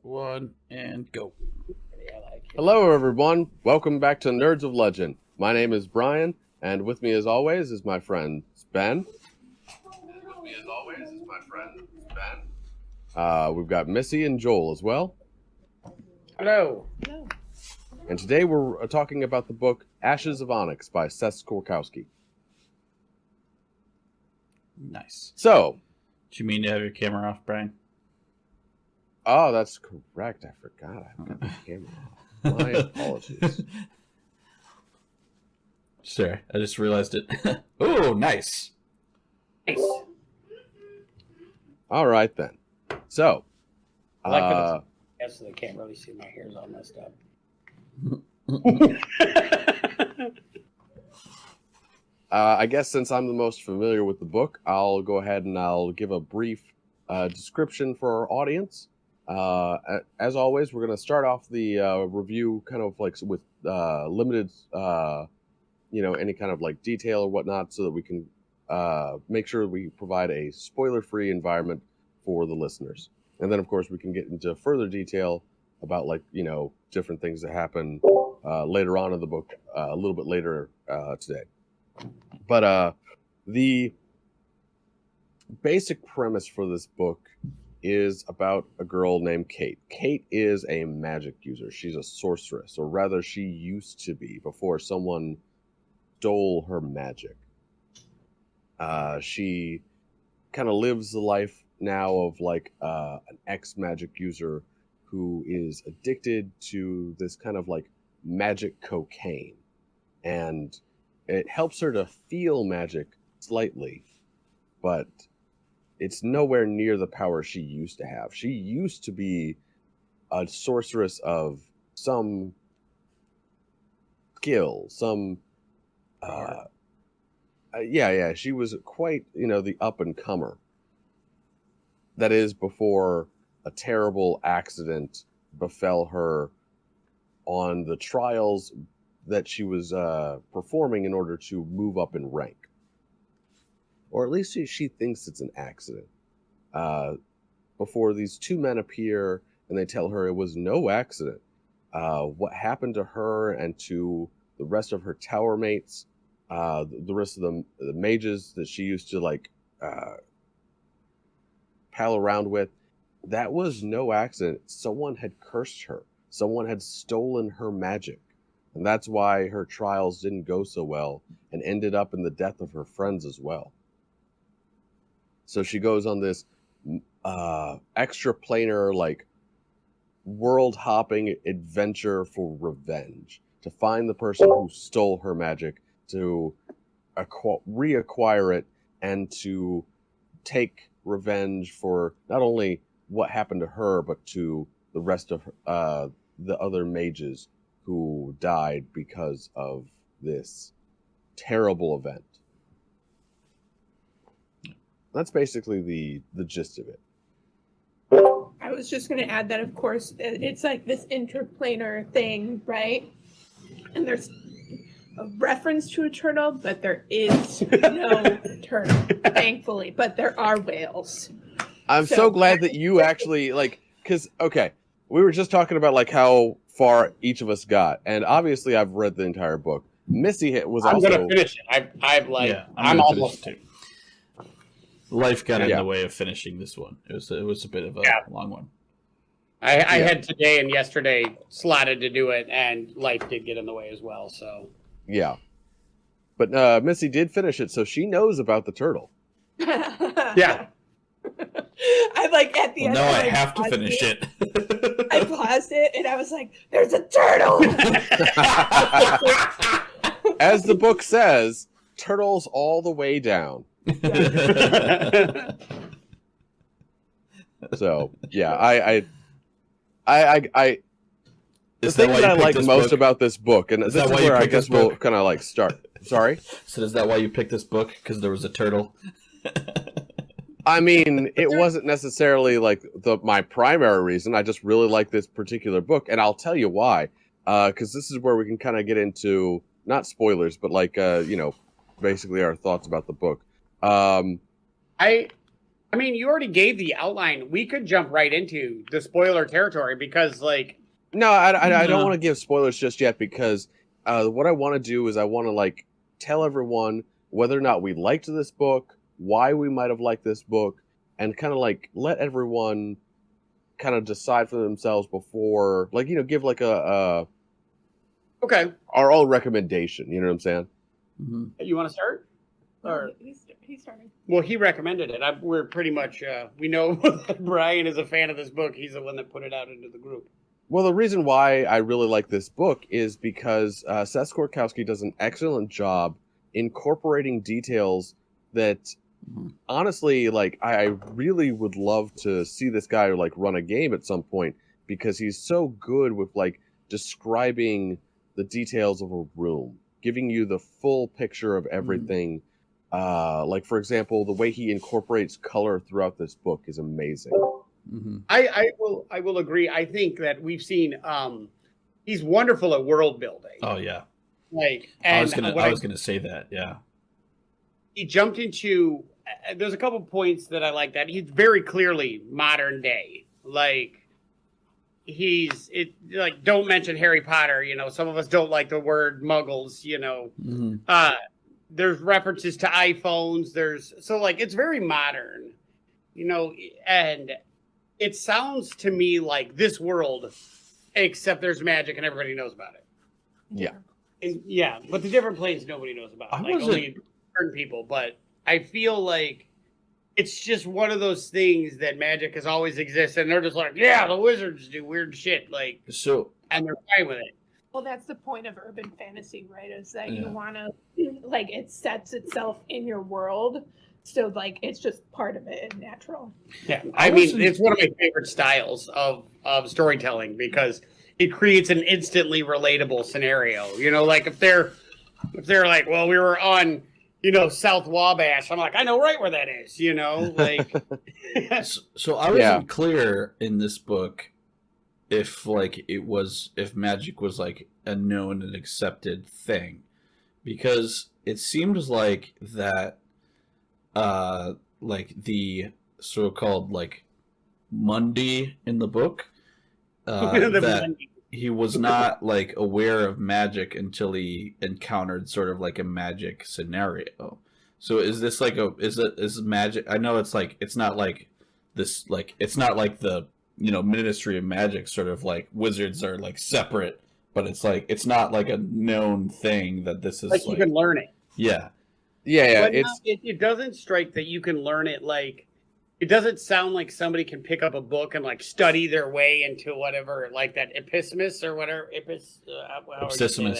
One, and go. Hello, everyone. Welcome back to Nerds of Legend. My name is Brian, and with me, as always, is my friend Ben. We've got Missy and Joel as well. Hello. And today we're talking about the book Ashes of Onyx by Seth Skorkowsky. Nice. So. Do you mean to have your camera off, Brian? Oh, that's correct. I forgot I've got the camera off. My apologies. Sorry, I just realized it. Oh, nice. Nice. All right, then. So. I like for the so they can't really see my hair's all messed up. I guess since I'm the most familiar with the book, I'll go ahead and I'll give a brief description for our audience. As always, we're going to start off the review kind of like with limited, any kind of like detail or whatnot, so that we can make sure we provide a spoiler-free environment for the listeners. And then, of course, we can get into further detail about different things that happen later on in the book, a little bit later today. But the basic premise for this book is about a girl named Kate. Kate is a magic user. She's a sorceress, or rather she used to be before someone stole her magic. She kind of lives the life now of like an ex-magic user who is addicted to this kind of like magic cocaine. And it helps her to feel magic slightly, but it's nowhere near the power she used to have. She used to be a sorceress of some skill, some... she was quite, the up-and-comer. That is before a terrible accident befell her on the trials that she was performing in order to move up in rank. Or at least she thinks it's an accident. Before these two men appear and they tell her it was no accident. What happened to her and to the rest of her tower mates, the rest of the mages that she used to pal around with, that was no accident. Someone had cursed her. Someone had stolen her magic. And that's why her trials didn't go so well and ended up in the death of her friends as well. So she goes on this extraplanar, world-hopping adventure for revenge, to find the person who stole her magic, to reacquire it, and to take revenge for not only what happened to her, but to the rest of the other mages who died because of this terrible event. That's basically the gist of it. I was just going to add that, of course, it's like this interplanar thing, right? And there's a reference to a turtle, but there is no turtle, thankfully. But there are whales. I'm so glad that you actually, because, okay, we were just talking about, how far each of us got. And obviously I've read the entire book. Missy was also... I'm going to finish it. I'm almost... too. Life got in the way of finishing this one. It was a bit of a long one. I had today and yesterday slotted to do it, and life did get in the way as well. So yeah, but Missy did finish it, so she knows about the turtle. Yeah, I at the end. Now I have to finish it. I paused it, and I was like, "There's a turtle." As the book says, turtles all the way down. So yeah, I the thing that I like most about this book, and this is where I guess we'll kind of start. Sorry. So is that why you picked this book? Because there was a turtle? I mean, it wasn't necessarily my primary reason. I just really like this particular book, and I'll tell you why. Because this is where we can kind of get into not spoilers, but basically our thoughts about the book. I mean, you already gave the outline. We could jump right into the spoiler territory because, like, No, I don't want to give spoilers just yet because what I want to do is I want to like tell everyone whether or not we liked this book, why we might have liked this book, and kind of like let everyone kind of decide for themselves before, like, you know, give like okay, our own recommendation. You know what I'm saying? Mm-hmm. You want to start? Or He's starting. well, he recommended it. We're pretty much we know Brian is a fan of this book. He's the one that put it out into the group. Well, the reason why I really like this book is because Seth Skorkowsky does an excellent job incorporating details that, honestly, like I really would love to see this guy like run a game at some point because he's so good with like describing the details of a room, giving you the full picture of everything. Like, for example, the way he incorporates color throughout this book is amazing. Mm-hmm. I will agree. I think that we've seen he's wonderful at world building. Oh yeah. Like, I and was gonna say that. Yeah. He jumped into. There's a couple points that I like that he's very clearly modern day. Like, like, don't mention Harry Potter. You know, some of us don't like the word Muggles. You know, there's references to iPhones. So like it's very modern. You know, and it sounds to me like this world, except there's magic and everybody knows about it. Yeah. And yeah, but the different planes nobody knows about. Only certain people. But I feel like it's just one of those things that magic has always existed, and they're just like, yeah, the wizards do weird shit, like, so, and they're fine with it. Well, that's the point of urban fantasy, right? Is that you want to, like, it sets itself in your world. So, like, it's just part of it and natural. Yeah, I mean, it's one of my favorite styles of storytelling because it creates an instantly relatable scenario. You know, like if they're like, well, we were on, you know, South Wabash. I'm like, I know right where that is. You know, like. so I wasn't clear in this book if magic was like a known and accepted thing, because it seems like that. Like the so-called like Mundy in the book, that he was not like aware of magic until he encountered sort of like a magic scenario. So is this like is magic? I know it's like it's not like this, like it's not like the, you know, Ministry of Magic sort of like wizards are like separate, but it's like it's not like a known thing that this is like you can learn it. Yeah. Yeah, but it doesn't strike that you can learn it. Like, it doesn't sound like somebody can pick up a book and like study their way into whatever, like that epissimus or whatever. Ipsissimus.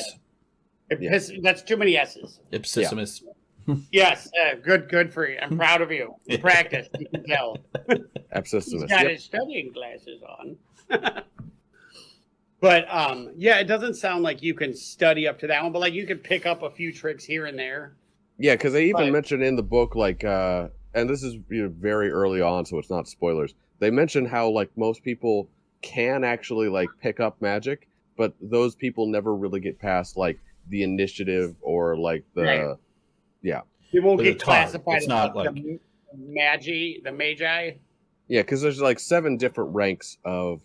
That's too many S's. Ipsissimus. Yeah. Yes, good for you. I'm proud of you. You practice, you can tell. Ipsissimus. He's got his studying glasses on. But yeah, it doesn't sound like you can study up to that one, but like you can pick up a few tricks here and there. Yeah, because they even mentioned in the book, like, and this is, you know, very early on, so it's not spoilers. They mention how like most people can actually like pick up magic, but those people never really get past like the initiative or like the It won't But get it's hard. classified It's as not like like- the magi. Yeah, because there's like 7 different ranks of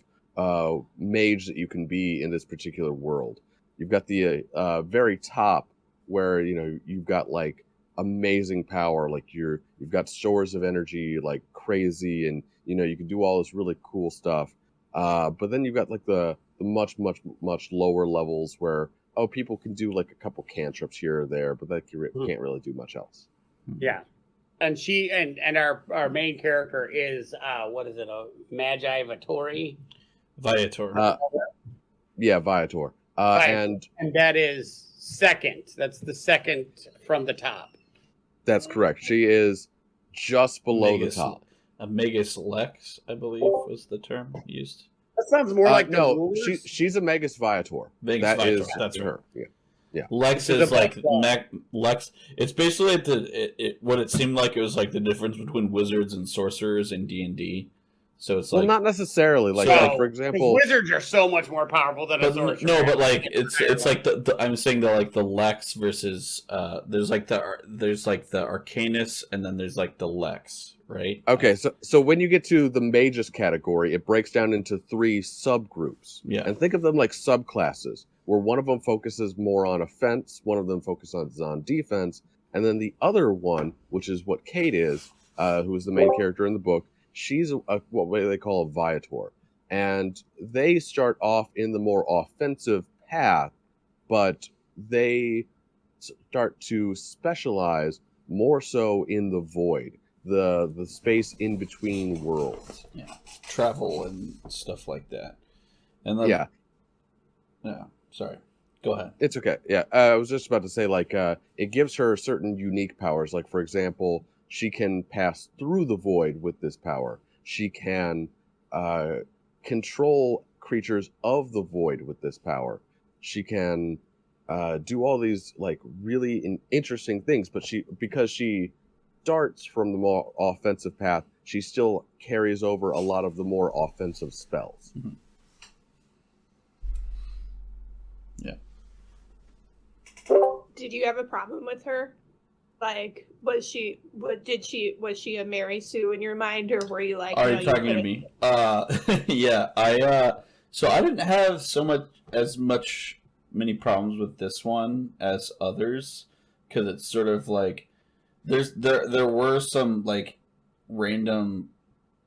mage that you can be in this particular world. You've got the very top where, you know, you've got like amazing power, like you've got stores of energy like crazy, and you know you can do all this really cool stuff. But then you've got like the much lower levels where people can do like a couple cantrips here or there, but they can't really do much else. Yeah. And she and our main character is what is it, a Magi Vittori? Viator. Yeah, Viator. And that is second. That's the second from the top. that's correct. She is just below the Magus, top. A Magus Lex, I believe, was the term used. That sounds more like the no. rulers. She's a Magus Viator. Magus That Viator, is that's her. Yeah. Lex Which is is a like black Lex. It's basically like what it seemed like it was like the difference between wizards and sorcerers in D&D. So it's well, like not necessarily. Like, So, like for 'cause example, wizards are so much more powerful than a sorcerer. no, but like it's like the I'm saying the Lex versus there's like the Arcanus and then there's like the Lex, right? okay, so when you get to the mages category, it breaks down into 3 subgroups. Yeah. And think of them like subclasses, where one of them focuses more on offense, one of them focuses on defense, and then the other one, which is what Kate is, who is the main character in the book, she's what they call a Viator. And they start off in the more offensive path, but they start to specialize more so in the void, the space in between worlds. Yeah, travel and stuff like that. And then, yeah. Sorry, go ahead. It's okay. Yeah, I was just about to say, like, it gives her certain unique powers. Like, for example, she can pass through the void with this power. She can control creatures of the void with this power. She can do all these like really interesting things, but because she starts from the more offensive path, she still carries over a lot of the more offensive spells. Mm-hmm. Yeah. Did you have a problem with her? Like, was she a Mary Sue in your mind, or were you like? Are you talking to me? Yeah. So I didn't have many problems with this one as others, because it's sort of like there were some like random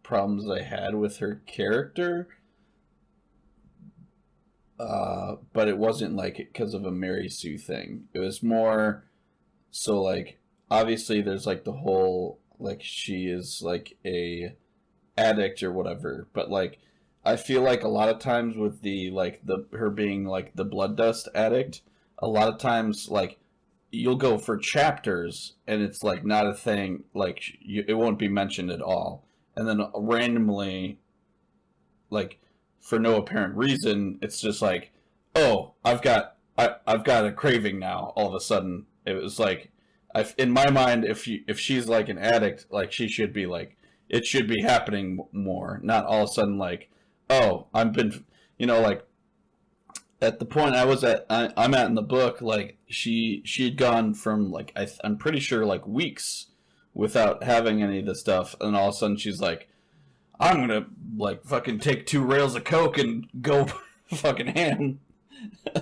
problems I had with her character, but it wasn't like because of a Mary Sue thing. It was more so like obviously there's like the whole like she is like a addict or whatever, but like I feel like a lot of times with her being like the blood dust addict, a lot of times like you'll go for chapters and it's like not a thing, like it won't be mentioned at all, and then randomly, like for no apparent reason, it's just like, oh, I've got a craving now. All of a sudden, it was like, in my mind, if she's like an addict, like she should be like, it should be happening more, not all of a sudden like, oh, I've been, like at the point I'm at in the book, like she had gone from like I'm pretty sure like weeks without having any of the stuff, and all of a sudden she's like, I'm gonna like fucking take 2 rails of coke and go fucking ham.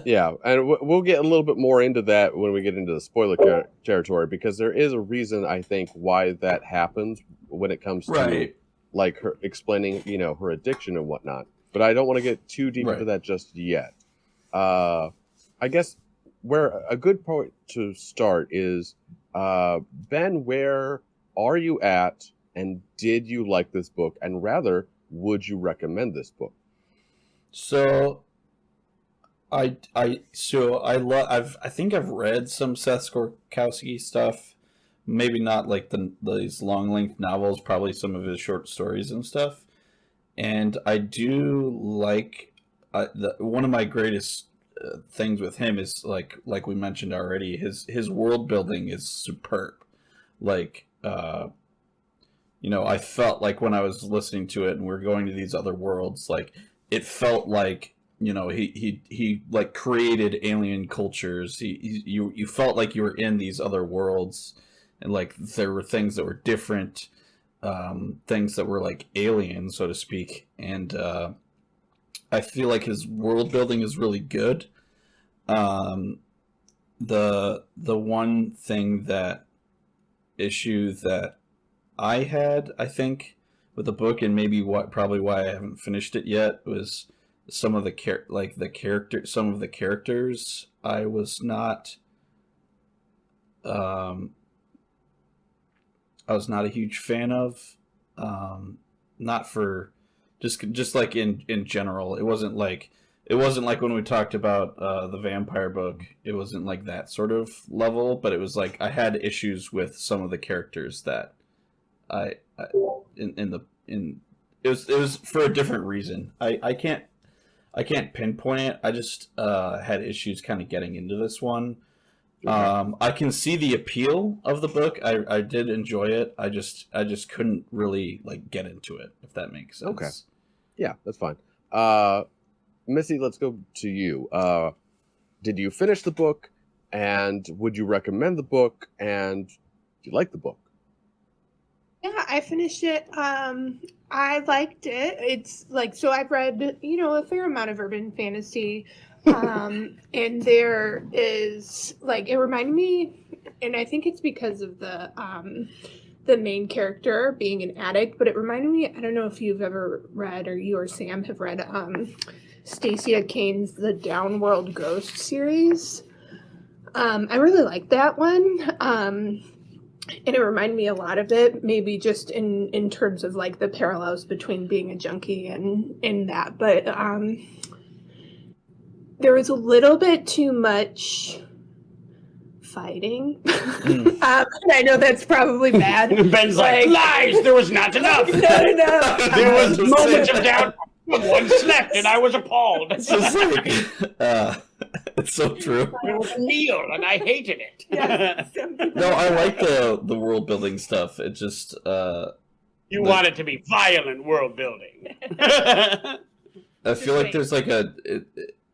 Yeah, and we'll get a little bit more into that when we get into the spoiler territory, because there is a reason, I think, why that happens when it comes to like her explaining, her addiction and whatnot. But I don't want to get too deep into that just yet. I guess where a good point to start is, Ben, where are you at, and did you like this book, and rather, would you recommend this book? So I think I've read some Seth Skorkowsky stuff, maybe not like these long length novels, probably some of his short stories and stuff. And I do like one of my greatest things with him is like we mentioned already, his world building is superb. Like I felt like when I was listening to it and we're going to these other worlds, like it felt like he like created alien cultures. You felt like you were in these other worlds, and like there were things that were different, things that were like alien, so to speak. And I feel like his world building is really good. The one issue that I had, I think, with the book, and maybe probably why I haven't finished it yet, was some of the characters I was not a huge fan of. Not for just like in general. It wasn't like when we talked about the vampire book. It wasn't like that sort of level, but it was like I had issues with some of the characters that it was for a different reason. I can't pinpoint it. I just had issues kind of getting into this one. I can see the appeal of the book. I did enjoy it. I just couldn't really like get into it, if that makes sense. Okay. Yeah, that's fine. Missy, let's go to you. Did you finish the book, and would you recommend the book, and do you like the book? Yeah, I finished it. I liked it. It's like, so I've read, a fair amount of urban fantasy. And there is like, it reminded me, and I think it's because of the main character being an addict, but it reminded me, I don't know if you've ever read, or you or Sam have read, Stacia Kane's The Downworld Ghost series. I really like that one. And it reminded me a lot of it, maybe just in terms of like the parallels between being a junkie and that. But there was a little bit too much fighting. And I know that's probably bad. Ben's like, lies! There was not enough! Not enough. There was moments of doubt. One slept, and I was appalled. It's just like, it's so true. It was a meal, and I hated it. Yes. No, I like the world building stuff. It just You want it to be violent world building. I feel like there's like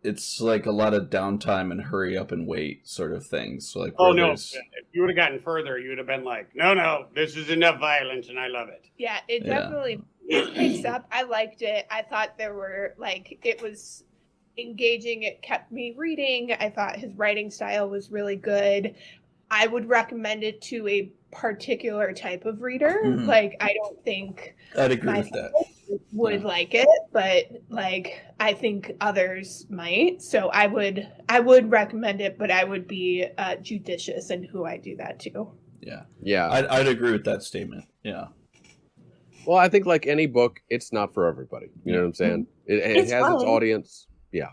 it's like a lot of downtime and hurry up and wait sort of things. So like, oh no! If you would have gotten further, you would have been like, no, this is enough violence, and I love it. Yeah, it definitely picks up. I liked it. I thought there were like, it was engaging. It kept me reading. I thought his writing style was really good. I would recommend it to a particular type of reader. Mm-hmm. Like, I don't think I'd agree with that. Would like it, but like I think others might. So I would recommend it, but I would be judicious in who I do that to. Yeah. I'd agree with that statement. Yeah. Well, I think like any book, it's not for everybody. You know what I'm saying? It has fun. its audience. Yeah.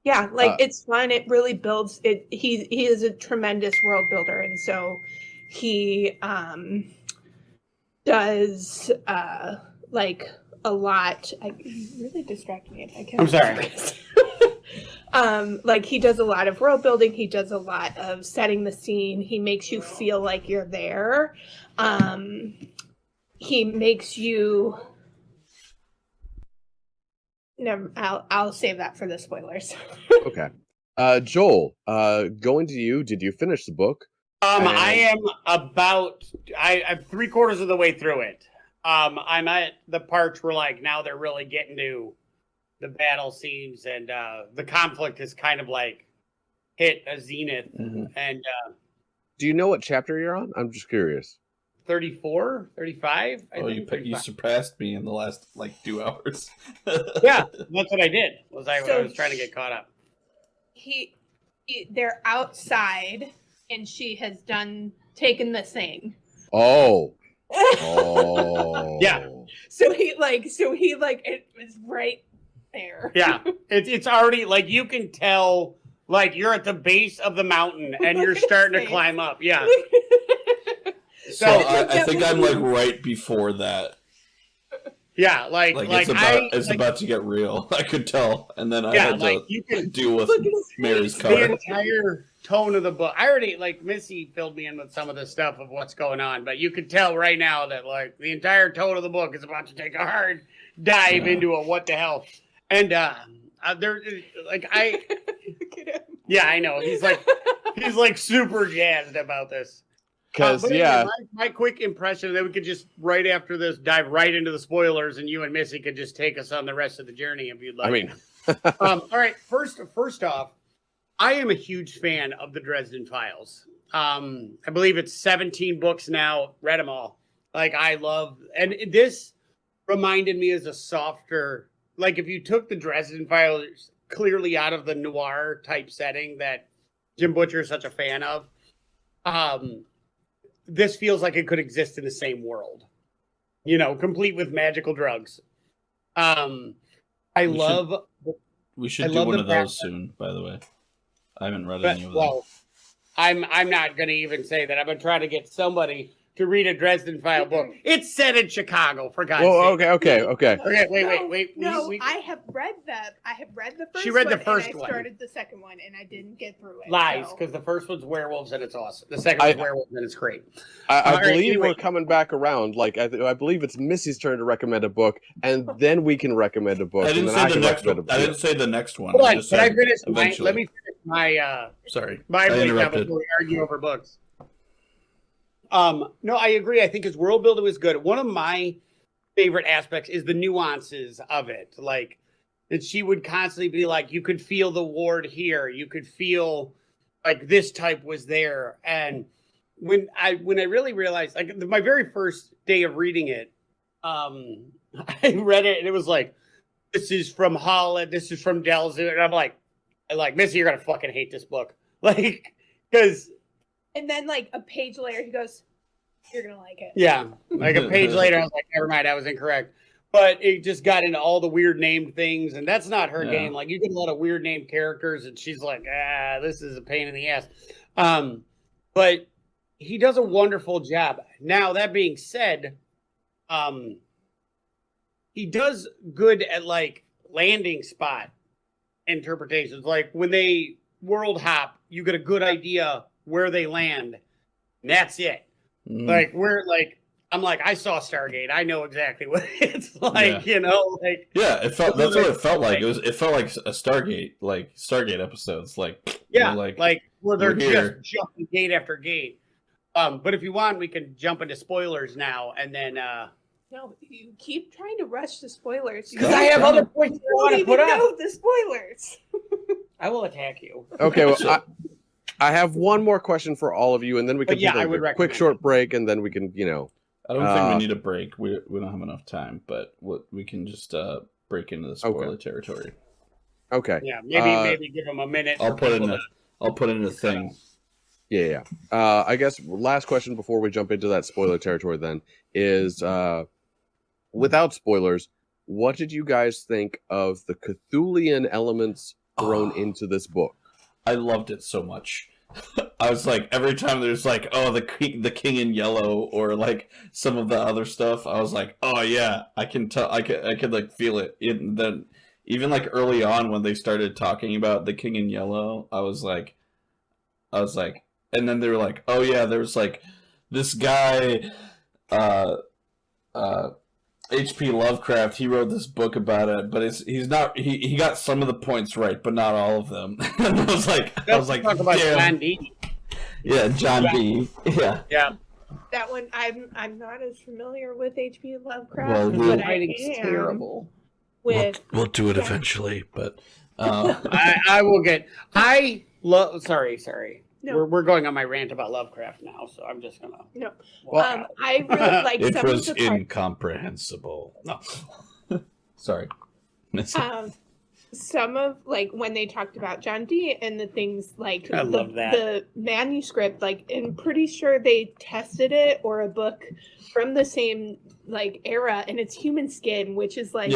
Yeah, like it's fun. It really builds it. He is a tremendous world builder, and so he does like a lot. You really distract me. I can't. I'm sorry. Like he does a lot of world building. He does a lot of setting the scene. He makes you feel like you're there. He makes you. Never. I'll save that for the spoilers. Okay. Joel, going to you. Did you finish the book? I am about. I'm 3/4 of the way through it. I'm at the parts where like now they're really getting to the battle scenes, and the conflict is kind of like hit a zenith. Mm-hmm. And do you know what chapter you're on? I'm just curious. 34, 35. I think, You 35. surpassed me in the last like 2 hours. Yeah, that's what I did. I was trying to get caught up. They're outside, and she has taken the thing. Oh. Yeah. So he it was right there. Yeah, it's already like you can tell like you're at the base of the mountain and you're starting to climb up. Yeah. So I think I'm like right before that. Yeah, like it's about to get real. I could tell, and then I had to deal with Mary's car. The entire tone of the book. I already like Missy filled me in with some of the stuff of what's going on, but you could tell right now that like the entire tone of the book is about to take a hard dive into a what the hell. And there, like yeah, I know he's like super jazzed about this. Because my quick impression, then we could just right after this dive right into the spoilers, and you and Missy could just take us on the rest of the journey if you'd like. I mean, all right. First off, I am a huge fan of the Dresden Files. I believe it's 17 books now. Read them all. Like I love, and this reminded me as a softer, like if you took the Dresden Files clearly out of the noir type setting that Jim Butcher is such a fan of. This feels like it could exist in the same world, complete with magical drugs. We should do one of those soon, by the way. I haven't read any of them. Well, I'm not going to even say that. I'm going to try to get somebody to read a Dresden File book. It's set in Chicago, for God's Well, sake. okay. Wait. No, I have read that. I have read the first. She read the one, first and one. I started the second one, and I didn't get through it. Lies, so. because the first one's werewolves and it's awesome. The second one's werewolves and it's great. I right, believe anyway. we're coming back around. Like I believe it's Missy's turn to recommend a book, and then we can recommend a book. I didn't and then say the can next recommend one. a book. I didn't say the next one. Hold on, just can I said finish eventually. let me finish my Sorry, my I breakdown interrupted. before we argue over books. No, I agree. I think his world building was good. One of my favorite aspects is the nuances of it. Like that she would constantly be like, you could feel the ward here. You could feel like this type was there. And when I really realized, like my very first day of reading it, I read it and it was like, this is from Holland, this is from Delzin, and I'm like, Missy, you're gonna fucking hate this book, like, because. And then, like, a page later, he goes, you're going to like it. Yeah. Like a page later, I was like, never mind, I was incorrect. But it just got into all the weird named things, and that's not her game. Like, you get a lot of weird named characters, and she's like, this is a pain in the ass. But he does a wonderful job. Now, that being said, he does good at, like, landing spot interpretations. Like, when they world hop, you get a good idea where they land. And that's it. Like I'm like, I saw Stargate. I know exactly what it's like, you know, like that's what it felt like. It felt like a Stargate episodes, like where they're here. just jumping gate after gate. But if you want, we can jump into spoilers now, and then No, you keep trying to rush the spoilers. because I have other points that I want to put up. Know the spoilers. I will attack you. Okay, well, I have one more question for all of you, and then we can take a quick short break, and then we can, I don't think we need a break. We don't have enough time, but we can just break into the spoiler territory. Okay. Yeah, maybe give them a minute. I'll put in a thing. Yeah. I guess last question before we jump into that spoiler territory then is, without spoilers, what did you guys think of the Cthulian elements thrown into this book? I loved it so much. I was like, every time there's like, the king in yellow, or like some of the other stuff, I was like, oh yeah, I can tell, I could like feel it. Then even like early on when they started talking about the king in yellow, I was like, and then they were like, oh yeah, there's like this guy, H.P. Lovecraft, he wrote this book about it, but he got some of the points right, but not all of them. And I was like, talk about John D. Yeah, John D. Yeah. That one, I'm not as familiar with H.P. Lovecraft, Well, but I writing's am terrible. with. We'll do it eventually, but I will get. Sorry. No. We're going on my rant about Lovecraft now, so I'm just gonna. No. Wow. I really like it some was of the parts. incomprehensible. No, sorry. Some of like when they talked about John Dee and the things like love that. the manuscript, like I'm pretty sure they tested it or a book from the same like era, and it's human skin, which is like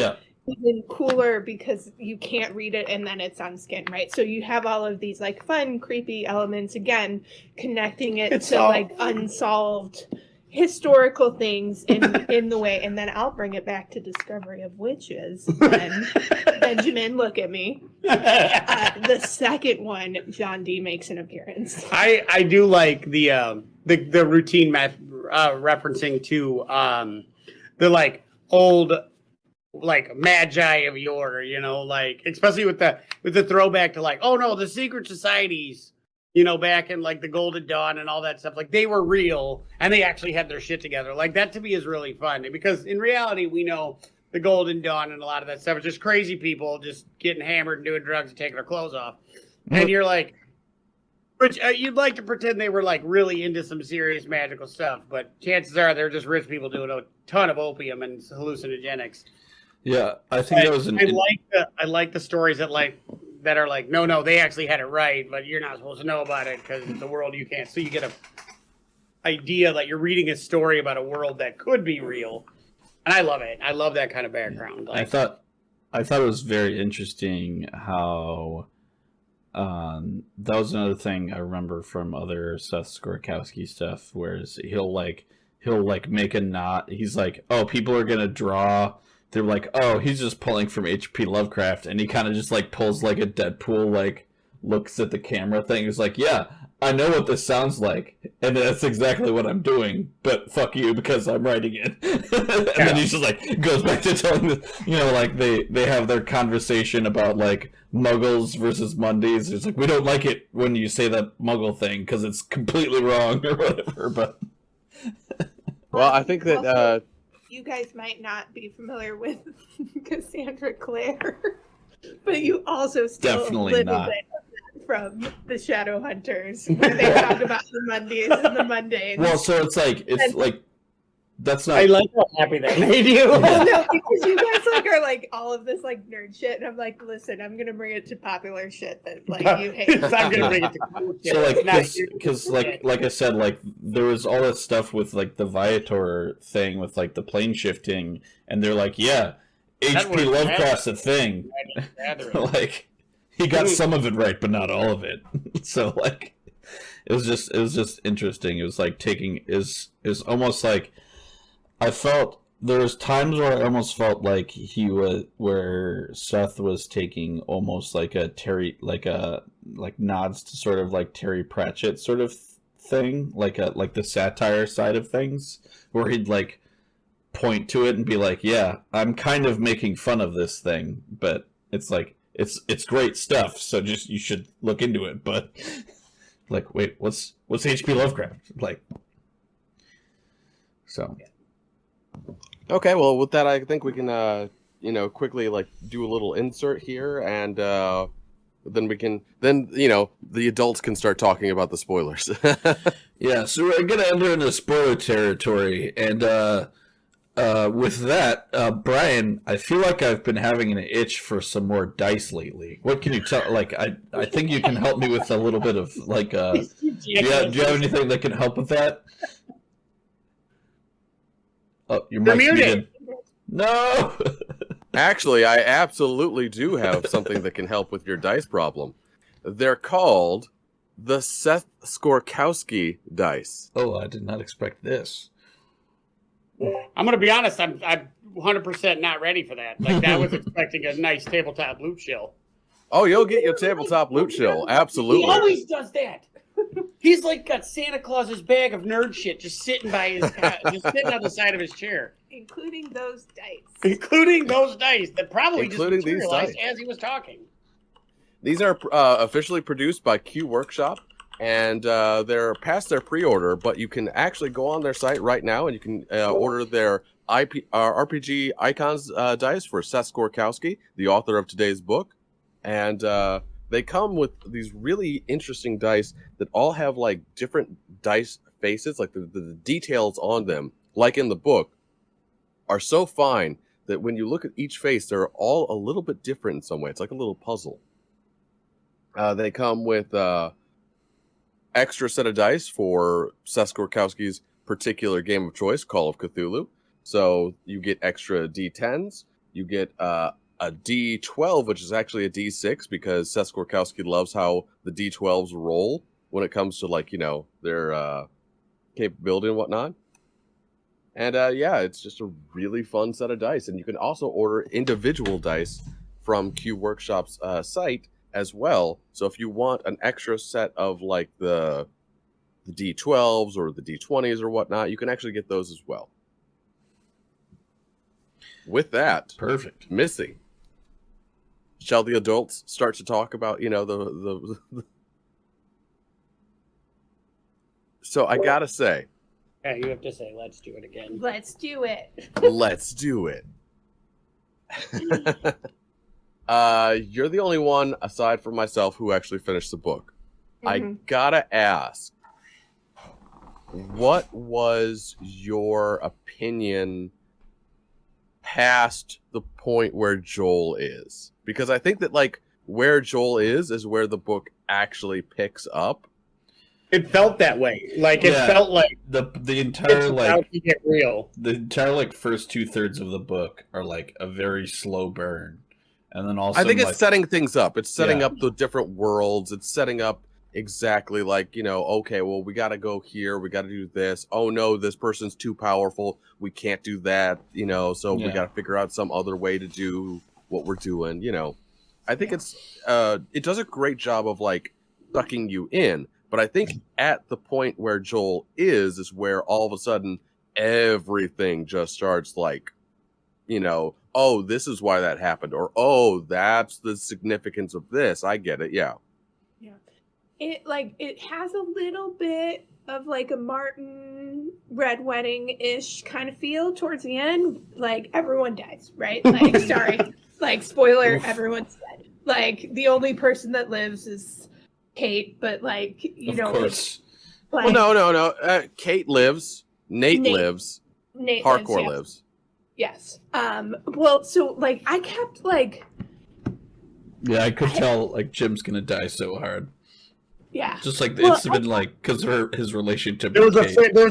even cooler because you can't read it and then it's on skin, right? So you have all of these like fun, creepy elements again, connecting it to like unsolved historical things in the way, and then I'll bring it back to Discovery of Witches. And Benjamin, look at me. The second one, John Dee makes an appearance. I do like the routine referencing to the like old like magi of yore, you know, like especially with the throwback to like, oh no, the secret societies, you know, back in like the Golden Dawn and all that stuff, like they were real and they actually had their shit together. Like that to me is really fun because in reality we know the Golden Dawn and a lot of that stuff is just crazy people just getting hammered and doing drugs and taking their clothes off. And you're like, which you'd like to pretend they were like really into some serious magical stuff, but chances are they're just rich people doing a ton of opium and hallucinogenics. Yeah, I think that was I like the stories that are like, no, they actually had it right, but you're not supposed to know about it because it's a world you can't. So you get a idea that you're reading a story about a world that could be real, and I love it. I love that kind of background. Like, I thought it was very interesting how that was another thing I remember from other Seth Skorkowsky stuff, whereas he'll like he'll like make a knot. He's like, oh, people are gonna draw. They're like, oh, he's just pulling from H.P. Lovecraft, and he kind of just like pulls like a Deadpool, like looks at the camera thing. He's like, yeah, I know what this sounds like, and that's exactly what I'm doing. But fuck you, because I'm writing it. And then he's just like goes back to telling this, like they have their conversation about like Muggles versus Mondays. It's like, we don't like it when you say that Muggle thing because it's completely wrong or whatever. But well, I think that also, you guys might not be familiar with Cassandra Clare, but you also still definitely live not. From the Shadowhunters, where they talk about the Mondays and the Mondays. Well, so it's like that's not. I like how happy that made you. Well, no, because you guys like are like all of this like nerd shit, and I'm like, listen, I'm gonna bring it to popular shit that like you hate. I'm gonna bring it to cool shit. So like because like I said, like there was all that stuff with like the Viator thing with like the plane shifting, and they're like, yeah, H.P. Lovecraft's a thing. Like he got some of it right, but not all of it. So like it was just interesting. It was like is almost like I felt there was times where I almost felt like where Seth was taking almost like a Terry like nods to sort of like Terry Pratchett sort of thing, like the satire side of things, where he'd like point to it and be like, yeah, I'm kind of making fun of this thing, but it's like it's great stuff, so just you should look into it. But like, wait, what's H.P. Lovecraft like? So okay, well, with that, I think we can quickly like do a little insert here, and then the adults can start talking about the spoilers. Yeah, so we're gonna enter into spoiler territory, and with that, Brian, I feel like I've been having an itch for some more dice lately. What can you tell? Like, I think you can help me with a little bit of like. Do you have anything that can help with that? Oh, your mic's muted. No. Actually, I absolutely do have something that can help with your dice problem. They're called the Seth Skorkowsky dice. Oh, I did not expect this. I'm going to be honest, I'm 100% not ready for that. Like, I was expecting a nice tabletop loot shill. Oh, you'll get your tabletop loot shill. Absolutely. He always does that. He's like got Santa Claus's bag of nerd shit just sitting by his, just sitting on the side of his chair. Including those dice. Including those dice that probably Including just materialized as he was talking. These are officially produced by Q Workshop, and they're past their pre-order, but you can actually go on their site right now and you can order their RPG Icons dice for Seth Skorkowsky, the author of today's book. And they come with these really interesting dice that all have like different dice faces, like the details on them, like in the book, are so fine that when you look at each face, they're all a little bit different in some way. It's like a little puzzle. They come with extra set of dice for Seth Skorkowsky's particular game of choice, Call of Cthulhu. So you get extra D10s. You get a D12, which is actually a D6, because Seth Skorkowsky loves how the D12s roll when it comes to like, their capability and whatnot. And it's just a really fun set of dice. And you can also order individual dice from Q Workshop's site as well. So if you want an extra set of like the D12s or the D20s or whatnot, you can actually get those as well. With that, perfect. Missy, shall the adults start to talk about, the... So I gotta say. Yeah, you have to say, let's do it again. Let's do it. Let's do it. You're the only one, aside from myself, who actually finished the book. Mm-hmm. I gotta ask, what was your opinion past the point where Joel is? Because I think that, like, where Joel is where the book actually picks up. It felt that way. Like, it felt like the entire, like, about to get real. The entire, like, first 2/3 of the book are, like, a very slow burn. And then also, I think it's setting things up. It's setting up the different worlds. It's setting up exactly like, okay, well, we got to go here, we got to do this. Oh no, this person's too powerful, we can't do that, so we got to figure out some other way to do what we're doing. I think it does a great job of like sucking you in, but I think at the point where Joel is where all of a sudden everything just starts like, oh, this is why that happened, or oh, that's the significance of this. I get it. Yeah. It has a little bit of like a Martin Red Wedding-ish kind of feel towards the end. Like everyone dies, right? Like sorry, like spoiler, everyone's dead. Like the only person that lives is Kate, but like of course. Like, well, no. Kate lives. Nate lives. Nate Hardcore lives. Yes. Well, so like I kept like. Yeah, I could tell like Jim's gonna die so hard. Yeah. Just like it's been like because his relationship. There was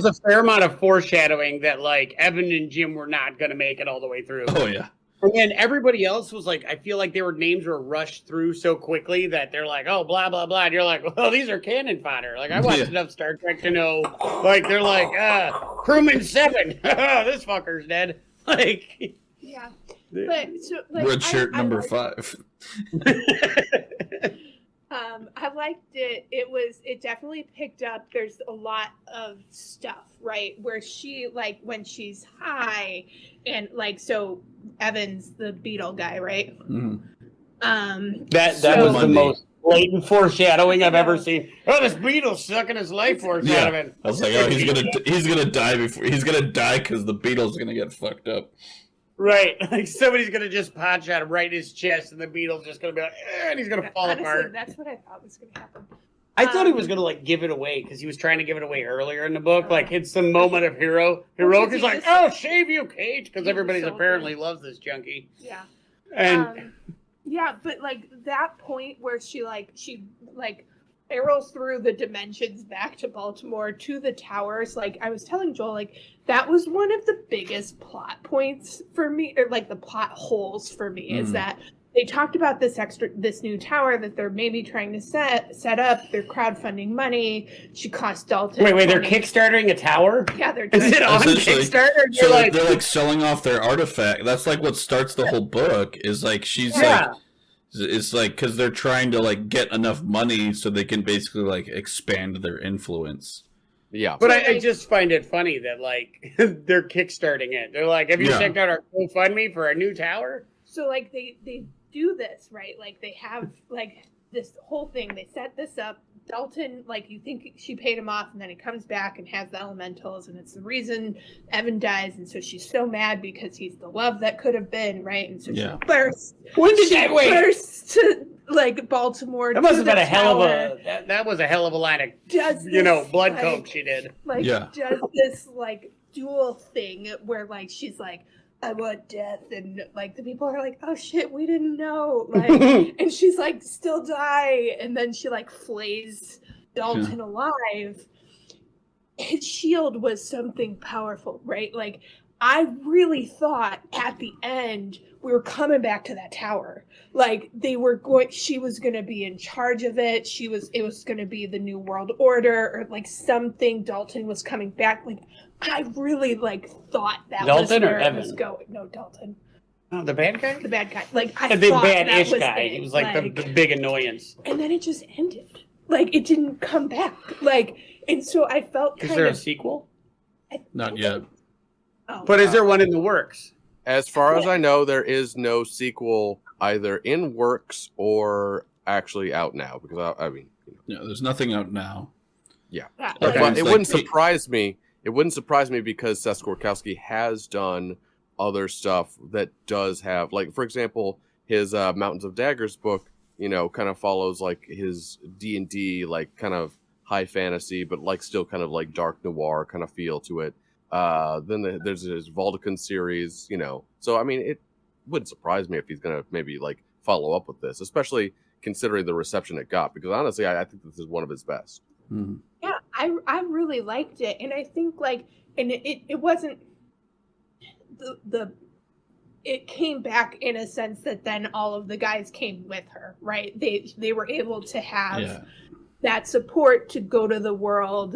a fair amount of foreshadowing that like Evan and Jim were not going to make it all the way through. Oh yeah. And then everybody else was like, I feel like names were rushed through so quickly that they're like, oh, blah, blah, blah. And you're like, well, these are cannon fodder. Like, I watched enough Star Trek to know, like, they're like, crewman 7. This fucker's dead. Like, yeah. But so, like, red shirt number 5. I liked it. It definitely picked up. There's a lot of stuff, right? Where she, like, when she's high and like, so Evan's the beetle guy, right? Mm-hmm. That was the most blatant foreshadowing I've ever seen. Oh, this beetle's sucking his life force out of him. I was like, oh, he's gonna die because the beetle's gonna get fucked up. Right, like somebody's gonna just pot shot him right in his chest, and the beetle's just gonna be like, and he's gonna fall apart. That's what I thought was gonna happen. I thought he was gonna like give it away because he was trying to give it away earlier in the book. Like it's the moment of heroic. He's like, "Oh, shave you, Kate," because everybody's apparently loves this junkie. Yeah, and yeah, but like that point where she arrows through the dimensions back to Baltimore to the towers. Like I was telling Joel, like that was one of the biggest plot points for me, or like the plot holes for me, is that they talked about this new tower that they're maybe trying to set up. They're crowdfunding money. She cost Dalton. Wait, they're kickstarting a tower? Yeah, they're. Is it on Kickstarter? So they're like selling off their artifact. That's like what starts the whole book. Is like she's like. It's like because they're trying to like get enough money so they can basically like expand their influence. Yeah, but I just find it funny that like they're kickstarting it. They're like, "Have you checked out our GoFundMe for our new tower?" So like they do this right. Like they have like this whole thing. They set this up. Dalton, like you think she paid him off, and then he comes back and has the elementals, and it's the reason Evan dies, and so she's so mad because he's the love that could have been, right? And so she bursts. When did she bursts to like Baltimore? That must have been a hell of a. That was a hell of a line of blood coke she did. Like does this like dual thing where like she's like, I want death, and like the people are like, oh shit, we didn't know, like, and she's like, still die, and then she like flays Dalton alive. His shield was something powerful, right? Like I really thought at the end we were coming back to that tower, like she was going to be in charge of it. It was going to be the new world order, or like something. Dalton was coming back, like I really like thought that Dalton was where or it Evan? was going. No, Dalton. Oh, the bad guy? The bad guy. Like I the thought bad-ish that was guy. it. He was like the big annoyance. And then it just ended. Like it didn't come back. Like, and so I felt Is there a sequel? Not yet. Oh, but is there one in the works? As far as I know, there is no sequel either in works or actually out now. Because I mean, there's nothing out now. Yeah, okay. But it wouldn't surprise me. It wouldn't surprise me because Seth Skorkowsky has done other stuff that does have, like, for example, his Mountains of Daggers book, kind of follows like his D&D, like kind of high fantasy, but like still kind of like dark noir kind of feel to it. Then there's his Valdecon series, So I mean, it wouldn't surprise me if he's gonna maybe like follow up with this, especially considering the reception it got. Because honestly, I think this is one of his best. Mm-hmm. Yeah, I really liked it, and I think like, and it wasn't it came back in a sense that then all of the guys came with her, right? They were able to have that support to go to the world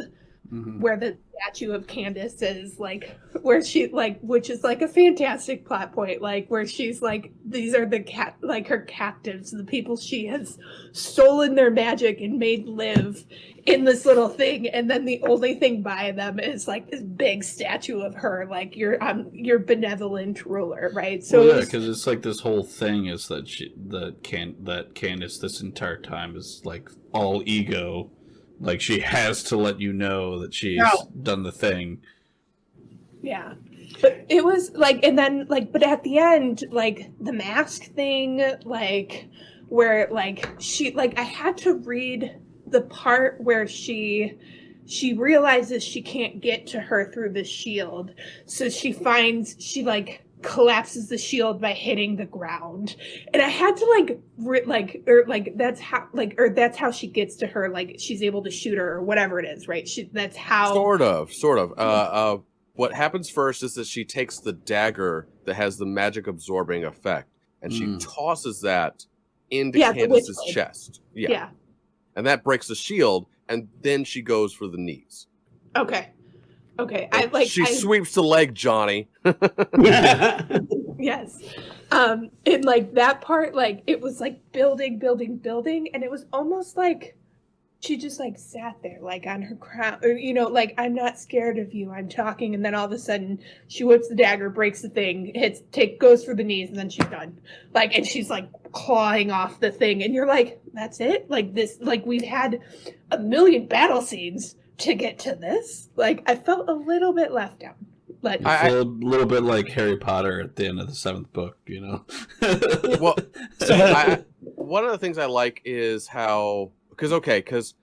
Mm-hmm. where the statue of Candace is, like, where she, like, which is like a fantastic plot point, like, where she's like, these are the her captives, the people she has stolen their magic and made live in this little thing, and then the only thing by them is like this big statue of her, like, your benevolent ruler, right? So well, yeah, because it's like this whole thing is that that Candace this entire time is like all ego. Like, she has to let you know that she's done the thing. Yeah. But it was, like, and then, like, but at the end, like, the mask thing, like, where, like, she, like, I had to read the part where she realizes she can't get to her through the shield. So she collapses the shield by hitting the ground, and I had to that's how she gets to her, like, she's able to shoot her or whatever it is, right? That's how Sort of. What happens first is that she takes the dagger that has the magic absorbing effect, and she tosses that into Candace's chest. Yeah, and that breaks the shield, and then she goes for the knees. Okay. She sweeps the leg, Johnny. Yes. And like that part, like, it was like building, and it was almost like she just like sat there, like, on her crown, or, you know, like, I'm not scared of you, I'm talking, and then all of a sudden she whips the dagger, breaks the thing, goes for the knees, and then she's done. Like, and she's like clawing off the thing, and you're like, that's it? Like, this, like, we've had a million battle scenes to get to this. Like, I felt a little bit left out. But I feel a little bit like Harry Potter at the end of the 7th book, you know? Well, one of the things I like is how, because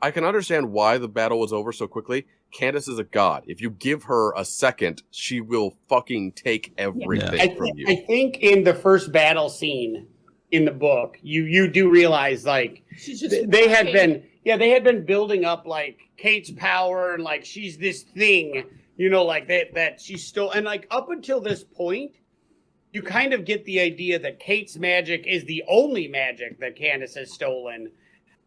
I can understand why the battle was over so quickly. Candace is a god. If you give her a second, she will fucking take everything from you. I think in the first battle scene in the book, you do realize, like, they had been building up, like, Kate's power, and, like, she's this thing, you know, like, that she's still, and, like, up until this point, you kind of get the idea that Kate's magic is the only magic that Candace has stolen.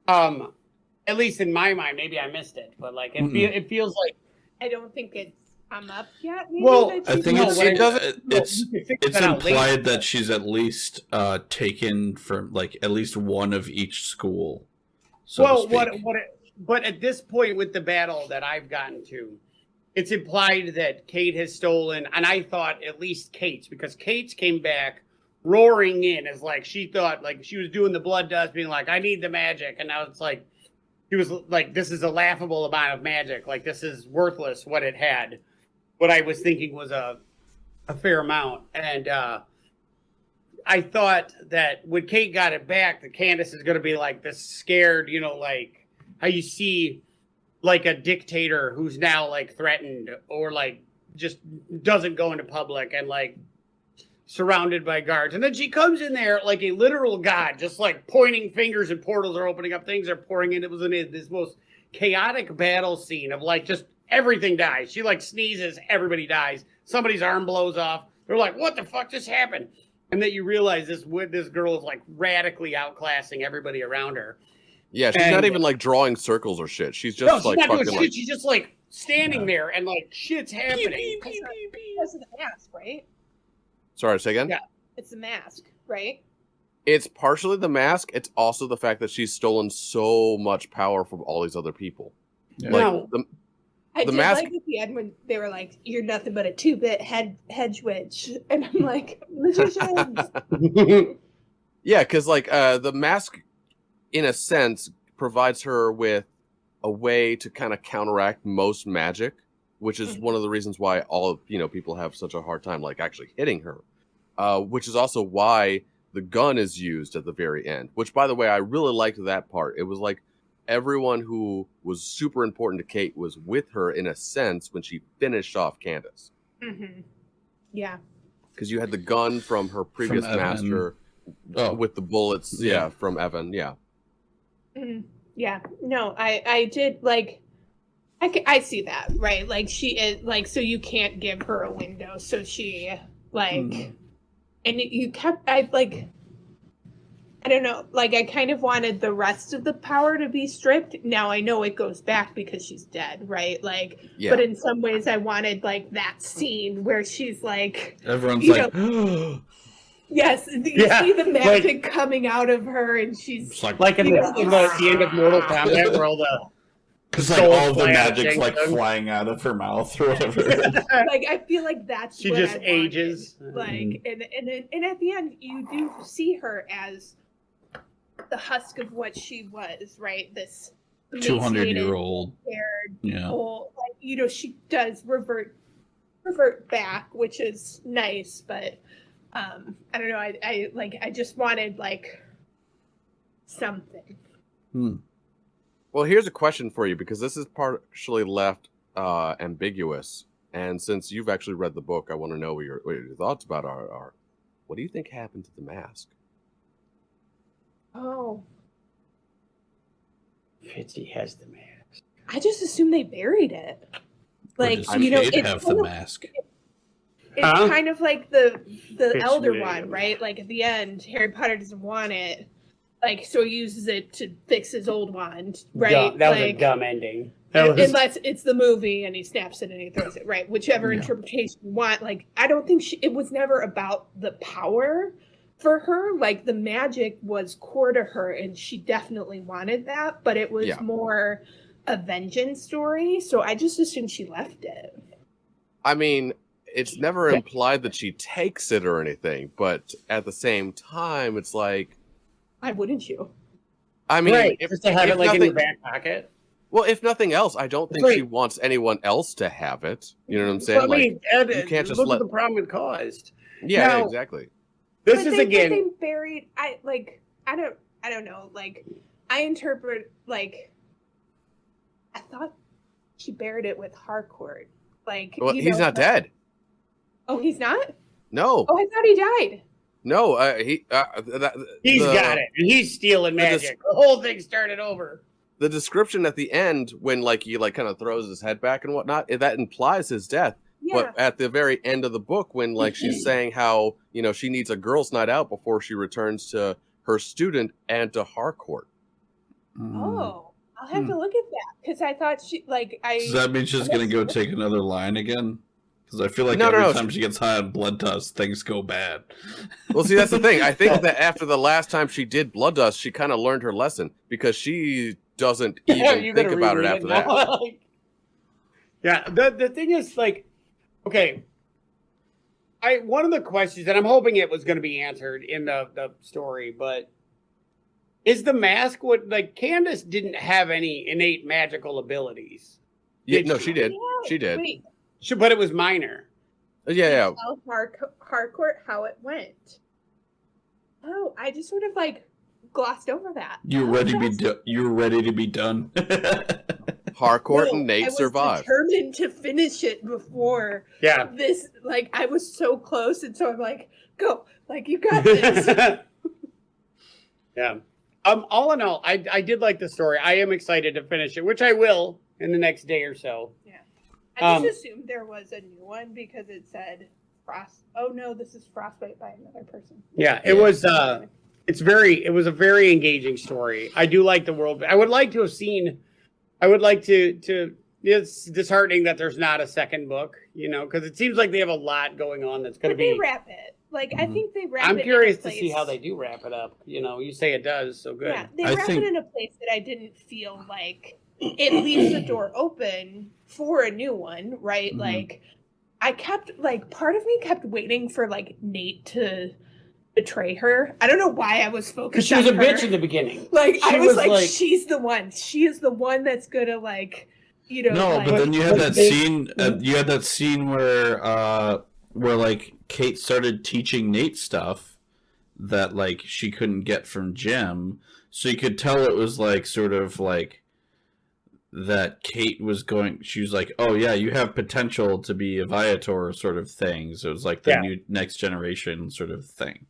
At least in my mind, maybe I missed it, but, like, it feels like, I don't think it's come up yet. Maybe, well, I think it's implied that she's at least taken from, like, at least one of each school. So but at this point with the battle that I've gotten to, it's implied that Kate has stolen, and I thought at least Kate's, because Kate's came back roaring in as, like, she thought, like, she was doing the blood dust, being like, I need the magic, and now it's like, he was like, this is a laughable amount of magic, like, this is worthless what it had. What I was thinking was a fair amount, and I thought that when Kate got it back, that Candace is going to be like this scared, you know, like how you see like a dictator who's now like threatened, or like just doesn't go into public and like surrounded by guards. And then she comes in there like a literal god, just like pointing fingers, and portals are opening up, things are pouring in. It was this most chaotic battle scene of, like, just everything dies. She like sneezes, everybody dies. Somebody's arm blows off. They're like, what the fuck just happened? And then you realize this girl is like radically outclassing everybody around her. Yeah, she's not even like drawing circles or shit. She's just like fucking shit. Like, she's just like standing there and like shit's happening. Because of the mask, right? Sorry, say again? Yeah. It's the mask, right? It's partially the mask. It's also the fact that she's stolen so much power from all these other people. Yeah. Like, I did mask... like at the end when they were like, you're nothing but a 2-bit hedge witch. And I'm like, magicians. Yeah, because like the mask, in a sense, provides her with a way to kind of counteract most magic, which is one of the reasons why people have such a hard time like actually hitting her. Which is also why the gun is used at the very end. Which, by the way, I really liked that part. It was like everyone who was super important to Kate was with her in a sense when she finished off Candace. Mm-hmm. Yeah. Because you had the gun from her previous master with the bullets. Yeah, from Evan. Yeah. Mm-hmm. Yeah. No, I did like. I see that, right? Like, she is like, so you can't give her a window, so she like, and you kept, I like, I don't know, like I kind of wanted the rest of the power to be stripped. Now I know it goes back because she's dead, right? Like, but in some ways I wanted like that scene where she's like, everyone's like, yes, you see the magic coming out of her, and she's like in the end of Mortal Kombat, where all the because like all the magic's like flying out of her mouth or whatever. Like I feel like that's she what just I ages. wanted. Like and at the end you do see her as the husk of what she was, right? This 200-year-old, old, like, you know, she does revert back, which is nice, but I don't know. I just wanted like something. Well, here's a question for you, because this is partially left ambiguous, and since you've actually read the book, I want to know what your thoughts about are. What do you think happened to the mask? Oh, Fitzy has the mask. I just assumed they buried it. Like, you know, it's have the mask. It's kind of like the Elder One, right? Like at the end, Harry Potter doesn't want it, like, so he uses it to fix his old wand, right? That was a dumb ending. Unless it's the movie and he snaps it and he throws it, right? Whichever interpretation you want. Like, I don't think it was never about the power for her. Like, the magic was core to her, and she definitely wanted that, but it was more a vengeance story. So I just assumed she left it. I mean, it's never implied that she takes it or anything, but at the same time, it's like, why wouldn't you? I mean, if to have it like in your back pocket. Well, if nothing else, I don't think she wants anyone else to have it. You know what I'm saying? Well, I mean, you can't just look at the problem it caused. Yeah, exactly. This is again. They buried. I don't know. Like, I interpret, like, I thought she buried it with Harcourt. Like, well, he's not dead. Oh, he's not? No. Oh, I thought he died. No, he's got it. And he's stealing magic. The whole thing started over. The description at the end, when like he like kind of throws his head back and whatnot, that implies his death. Yeah. But at the very end of the book, when like she's saying how, you know, she needs a girls' night out before she returns to her student and to Harcourt. Oh, I'll have to look at that, because I thought she Does that mean she's gonna go take another line again? Because I feel like every time she gets high on blood dust, things go bad. Well, see, that's the thing. I think that after the last time she did blood dust, she kind of learned her lesson, because she doesn't even think about it after that. Yeah, the thing is, like, okay, one of the questions, and I'm hoping it was going to be answered in the story, but is the mask what, like, Candace didn't have any innate magical abilities? Yeah, no, she did. She did. Wait. But it was minor. Yeah. Tell Harcourt how it went. Oh, I just sort of like glossed over that. You're ready to be done. Harcourt and Nate survived. I was determined to finish it before this. Like, I was so close, and so I'm like, go, like, you got this. Yeah. All in all, I did like the story. I am excited to finish it, which I will in the next day or so. Yeah. I just assumed there was a new one because it said Frost. Oh no, this is Frostbite by another person. Yeah, it was. It was a very engaging story. I do like the world. I would like to have seen. I would like to. It's disheartening that there's not a second book, you know, because it seems like they have a lot going on that's going to be. They wrap it. Like, I think they wrap it. I'm curious to see how they do wrap it up. You know, you say it does, so good. Yeah, they wrap it in a place that I didn't feel like it leaves the door open for a new one, right? Mm-hmm. Like, I kept, like, part of me kept waiting for, like, Nate to betray her. I don't know why I was focused on her. Because she was a bitch in the beginning. Like, I was like, she's the one. She is the one that's gonna, like, you know. No, like, but then you had that scene. You had that scene where like Kate started teaching Nate stuff that like she couldn't get from Jim, so you could tell it was like sort of like that Kate was going. She was like, "Oh yeah, you have potential to be a Viator," sort of thing. So it was like the new next generation sort of thing.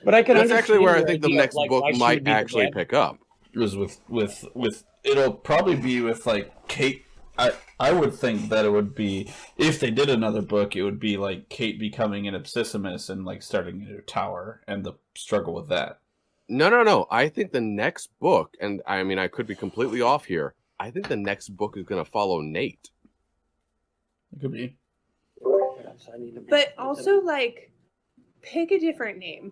But I can. That's actually where I think the next book might actually pick up. It was with it'll probably be with like Kate. I would think that it would be, if they did another book, it would be like Kate becoming an Absissamus and like starting a new tower and the struggle with that. No. I think the next book, and I mean, I could be completely off here. I think the next book is going to follow Nate. It could be. But also, like, pick a different name.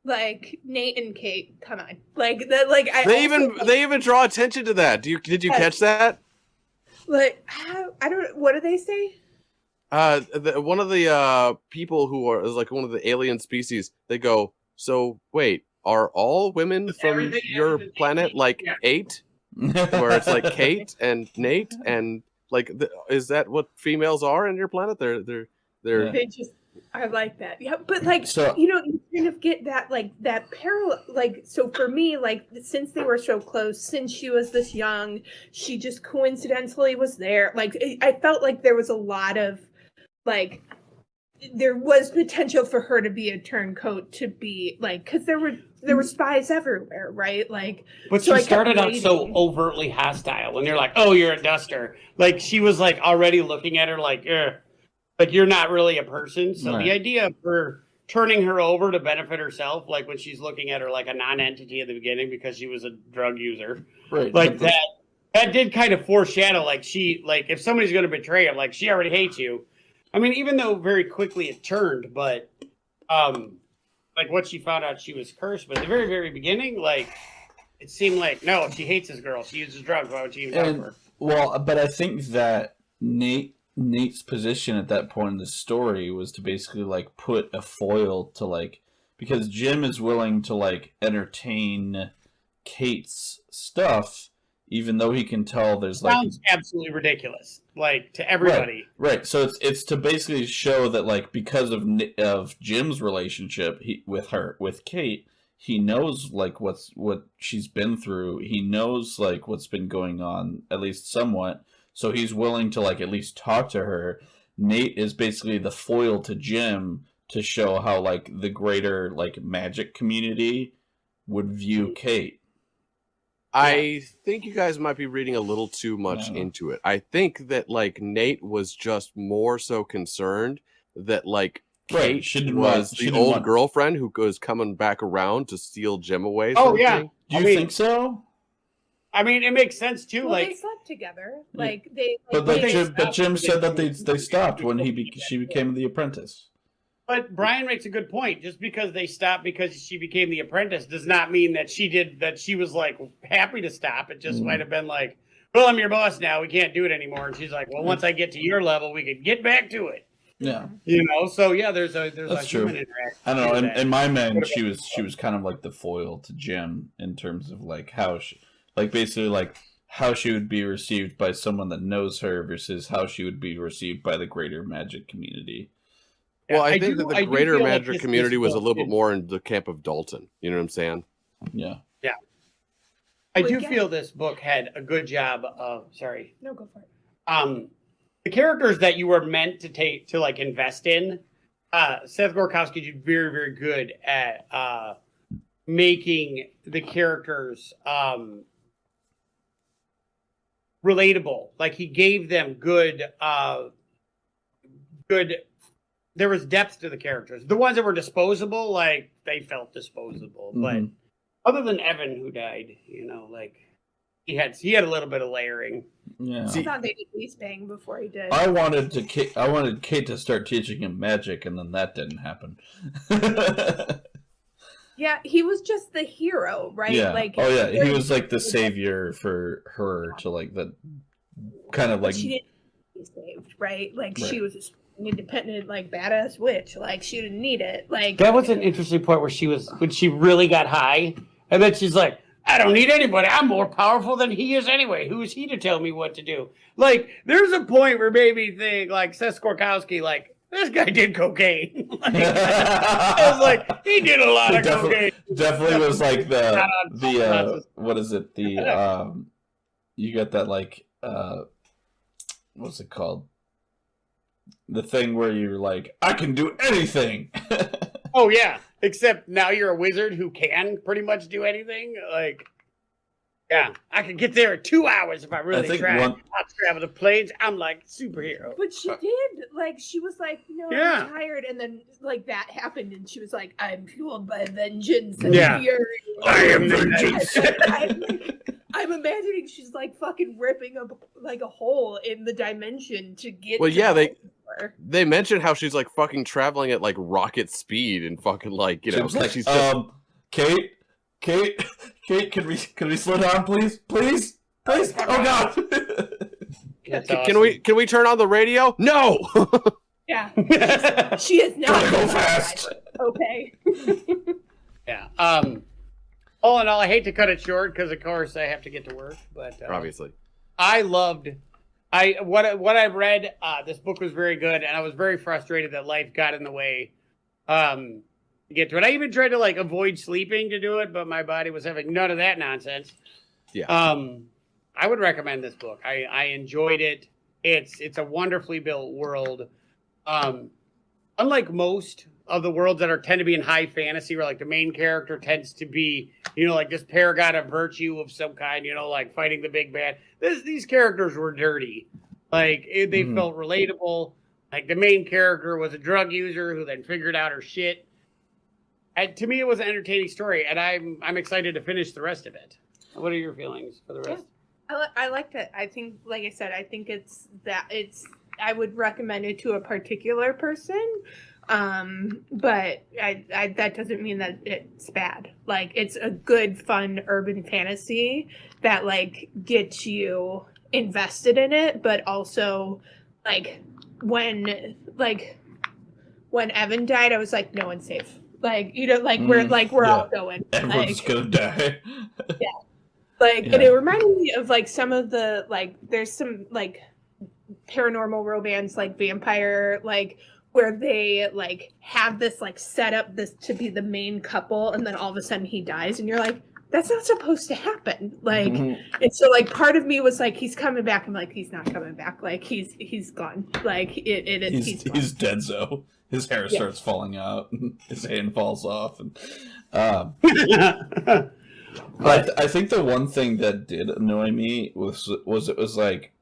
Like Nate and Kate, come on. Like that. Like they even draw attention to that. Did you catch that? Like I don't. What do they say? One of the people who is like one of the alien species. They go. So wait, are all women from your planet like 8? Where it's like Kate and Nate and like is that what females are in your planet? They just. I like that. Yeah, but like you kind of get that like that parallel. Like so for me, like since they were so close, since she was this young, she just coincidentally was there. Like I felt like there was a lot of like there was potential for her to be a turncoat, to be like because there were spies everywhere, right? Like, but she started out so overtly hostile, and you're like, oh, you're a duster. Like she was like already looking at her like, like you're not really a person. So the idea of her turning her over to benefit herself, like when she's looking at her like a non-entity at the beginning because she was a drug user, right? Like that did kind of foreshadow like she like if somebody's going to betray him, like she already hates you. I mean, even though very quickly it turned, but like what she found out she was cursed, but at the very, very beginning, like it seemed like no, if she hates this girl, she uses drugs. Why would she even talk to her? Well, but I think that Nate's position at that point in the story was to basically like put a foil to like because Jim is willing to like entertain Kate's stuff even though he can tell there's like sounds absolutely ridiculous like to everybody. Right. So it's to basically show that like because of Jim's relationship with Kate, he knows like what she's been through. He knows like what's been going on at least somewhat. So he's willing to like at least talk to her. Nate is basically the foil to Jim to show how like the greater like magic community would view Kate. I think you guys might be reading a little too much into it. I think that like Nate was just more so concerned that like Kate was the old girlfriend who was coming back around to steal Jim away. Oh yeah, do you think so? I mean, it makes sense too. Well, like they slept together, like they. But Jim said that they stopped when she became the apprentice. But Brian makes a good point. Just because they stopped because she became the apprentice does not mean that she was like happy to stop. It just might have been like, well, I'm your boss now. We can't do it anymore. And she's like, well, once I get to your level, we could get back to it. Yeah. You know. So yeah, there's a human interaction. I don't know. In my mind, she was kind of like the foil to Jim in terms of like how she. Like, basically, like, how she would be received by someone that knows her versus how she would be received by the greater magic community. Well, I think that the greater magic community was a little bit more in the camp of Dalton. You know what I'm saying? Yeah. Yeah. I do feel this book had a good job of... Sorry. No, go for it. The characters that you were meant to like, invest in, Seth Skorkowsky did very, very good at making the characters... relatable. Like he gave them good there was depth to the characters. The ones that were disposable, like they felt disposable. But other than Evan who died, you know, like he had a little bit of layering. Yeah. I thought they did at least bang before he did. I wanted Kate to start teaching him magic, and then that didn't happen. Yeah, he was just the hero, right? Yeah. Like, he was like the savior for her to like that kind of like. She didn't be saved, right? Like she was an independent, like badass witch. Like she didn't need it. Like that was an interesting point where when she really got high, and then she's like, "I don't need anybody. I'm more powerful than he is anyway. Who is he to tell me what to do?" Like there's a point where maybe think like Seth Skorkowsky, like. This guy did cocaine. I was like, he did a lot of cocaine. Definitely was like the what is it? The you got that like what's it called? The thing where you're like, I can do anything. Oh yeah, except now you're a wizard who can pretty much do anything. Like Yeah, I could get there in 2 hours if I really tried. I'll travel the plains. I'm like superhero. But she did. Like, she was like, no, Yeah. I'm tired. And then, like, that happened. And she was like, I'm fueled by vengeance and Yeah. fury. I am vengeance. I'm imagining she's, like, fucking ripping up, like, a hole in the dimension to get Well, to yeah, her. they mentioned how she's, like, fucking traveling at, like, rocket speed and fucking, like, you know. Like, she's just... Kate, can we slow down, please? Please? Oh God! Awesome. Can we turn on the radio? No. Yeah, she is not go fast. Okay. Yeah. All in all, I hate to cut it short because, of course, I have to get to work. But Obviously, I loved. What I've read. This book was very good, and I was very frustrated that life got in the way. To get to it. I even tried to like avoid sleeping to do it, but my body was having none of that nonsense. Yeah. I would recommend this book. I enjoyed it. It's a wonderfully built world. Unlike most of the worlds that tend to be in high fantasy, where like the main character tends to be, like this paragon of virtue of some kind, like fighting the big bad. These characters were dirty. Like they felt relatable. Like the main character was a drug user who then figured out her shit. And to me, it was an entertaining story, and I'm excited to finish the rest of it. What are your feelings for the rest? Yeah, I liked it. I think, like I said, I think I would recommend it to a particular person, but that doesn't mean that it's bad. Like, it's a good, fun urban fantasy that like gets you invested in it, but also like when Evan died, I was like, no one's safe. Like, we're all going. Everyone's gonna die. Yeah. And it reminded me of like some of the like there's some like paranormal romance like vampire like where they like have this like set up this to be the main couple and then all of a sudden he dies and you're like, that's not supposed to happen. Like and so like part of me was like, he's coming back. I'm like, he's not coming back. Like he's gone. Like he's dead. So his hair starts falling out and his hand falls off. And but I think the one thing that did annoy me was it was like,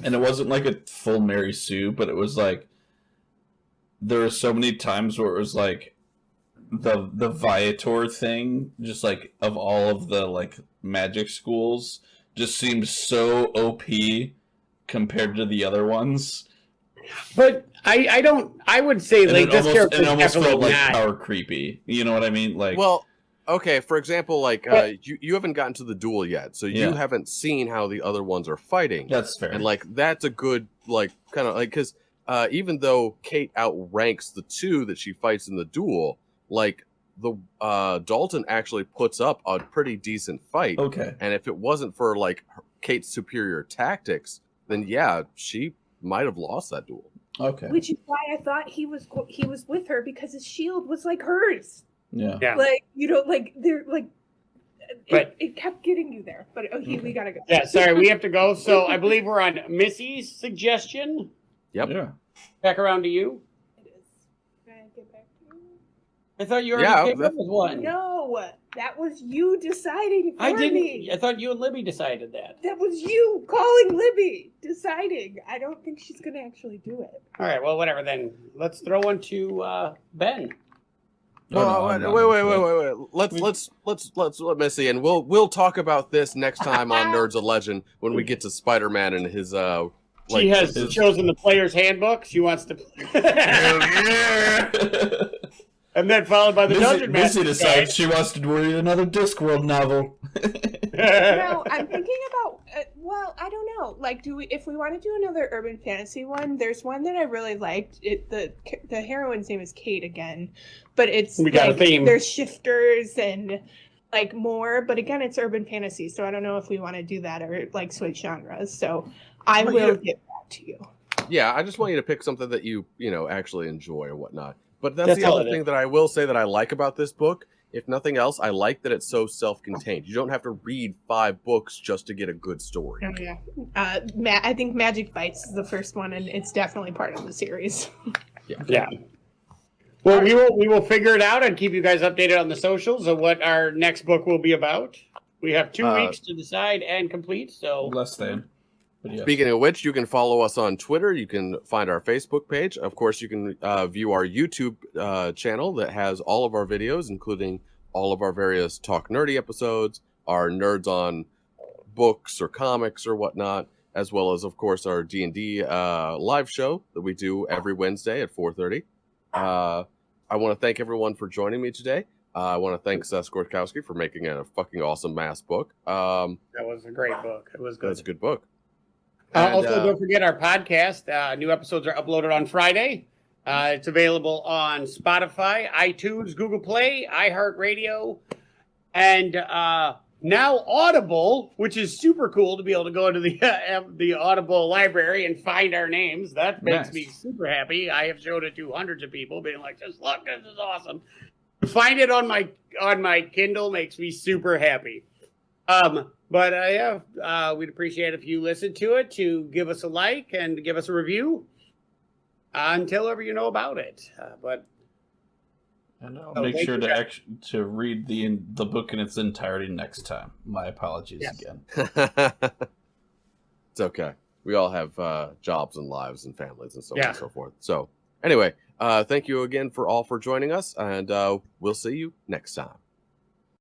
and it wasn't like a full Mary Sue, but it was like there were so many times where it was like the Viator thing, just like of all of the like magic schools, just seems so OP compared to the other ones. But I would say like this character it almost felt like not power creepy. You know what I mean? Like, well, okay. For example, like you haven't gotten to the duel yet, so you haven't seen how the other ones are fighting. That's fair. And like that's a good like kind of like because even though Kate outranks the two that she fights in the duel, like the Dalton actually puts up a pretty decent fight. Okay. And if it wasn't for like Kate's superior tactics, then yeah, she might have lost that duel. Okay. Which is why I thought he was with her because his shield was like hers. Yeah. Like like they're like. It kept getting you there, but we gotta go. Yeah, sorry, we have to go. So I believe we're on Missy's suggestion. Yep. Yeah. Back around to you. It is. Can I get back to you? I thought you already came up with one. No, that was you deciding for I didn't. me. I thought you and Libby decided that. That was you calling Libby, deciding. I don't think she's gonna actually do it. All right, well, whatever then. Let's throw one to Ben. Wait. Let's let Missy, and we'll talk about this next time on Nerds of Legend when we get to Spider-Man and his she has chosen the player's handbook. She wants to. Hell yeah! And then followed by the Dungeon Master. Missy decides she wants to read another Discworld novel. No, I'm thinking about. Well, I don't know. Like, if we want to do another urban fantasy one, there's one that I really liked. The heroine's name is Kate again, but it's we got a theme. There's shifters and like more, but again, it's urban fantasy, so I don't know if we want to do that or like switch genres. So I will get back to you. Yeah, I just want you to pick something that you actually enjoy or whatnot. But that's the other thing that I will say that I like about this book. If nothing else, I like that it's so self-contained. You don't have to read 5 books just to get a good story. Oh, yeah. I think Magic Bites is the first one, and it's definitely part of the series. Yeah. Well, we will figure it out and keep you guys updated on the socials of what our next book will be about. We have 2 weeks to decide and complete. So less than. Yes. Speaking of which, you can follow us on Twitter. You can find our Facebook page. Of course, you can view our YouTube channel that has all of our videos, including all of our various Talk Nerdy episodes, our Nerds on books or comics or whatnot, as well as, of course, our D&D live show that we do every Wednesday at 4:30. I want to thank everyone for joining me today. I want to thank Seth Skorkowsky for making a fucking awesome mass book. That was a great book. It was good. That's a good book. Also, don't forget our podcast. New episodes are uploaded on Friday. It's available on Spotify, iTunes, Google Play, iHeartRadio, and now Audible, which is super cool to be able to go into the Audible library and find our names. That makes me super happy. I have showed it to hundreds of people, being like, "Just look, this is awesome." To find it on my Kindle makes me super happy. But we'd appreciate if you listen to it, to give us a like and give us a review until ever you know about it. And I'll make sure to read the book in its entirety next time. My apologies again. It's okay. We all have jobs and lives and families and so on and so forth. So anyway, thank you again for joining us, and we'll see you next time.